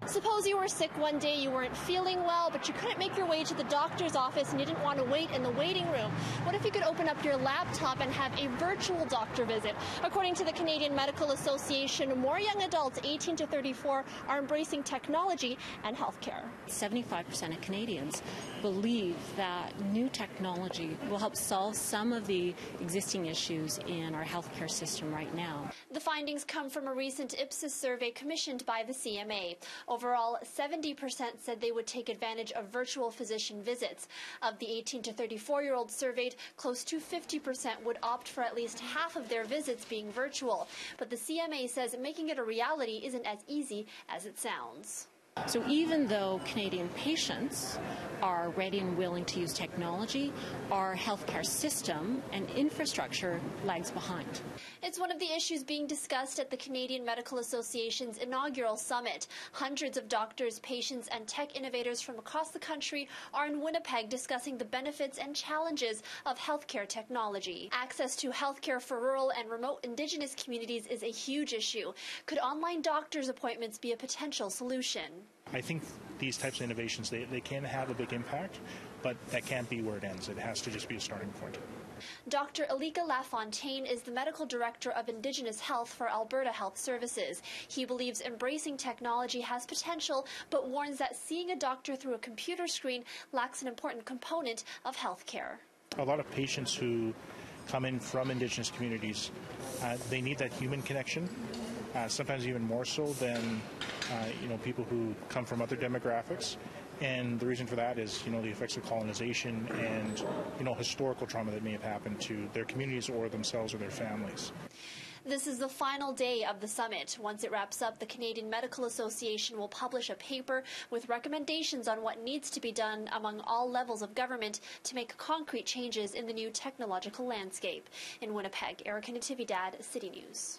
Suppose you were sick one day, you weren't feeling well, but you couldn't make your way to the doctor's office and you didn't want to wait in the waiting room. What if you could open up your laptop and have a virtual doctor visit? According to the Canadian Medical Association, more young adults 18 to 34 are embracing technology and healthcare. 75% of Canadians believe that new technology will help solve some of the existing issues in our healthcare system right now. The findings come from a recent Ipsos survey commissioned by the CMA. Overall, 70% said they would take advantage of virtual physician visits. Of the 18 to 34-year-olds surveyed, close to 50% would opt for at least half of their visits being virtual. But the CMA says making it a reality isn't as easy as it sounds. So even though Canadian patients are ready and willing to use technology, our healthcare system and infrastructure lags behind. It's one of the issues being discussed at the Canadian Medical Association's inaugural summit. Hundreds of doctors, patients, and tech innovators from across the country are in Winnipeg discussing the benefits and challenges of healthcare technology. Access to healthcare for rural and remote Indigenous communities is a huge issue. Could online doctor's appointments be a potential solution? I think these types of innovations, they can have a big impact, but that can't be where it ends. It has to just be a starting point. Dr. Alika Lafontaine is the Medical Director of Indigenous Health for Alberta Health Services. He believes embracing technology has potential, but warns that seeing a doctor through a computer screen lacks an important component of healthcare. A lot of patients who come in from Indigenous communities, they need that human connection, sometimes even more so than people who come from other demographics. And the reason for that is, the effects of colonization and, historical trauma that may have happened to their communities or themselves or their families. This is the final day of the summit. Once it wraps up, the Canadian Medical Association will publish a paper with recommendations on what needs to be done among all levels of government to make concrete changes in the new technological landscape. In Winnipeg, Natividad, City News.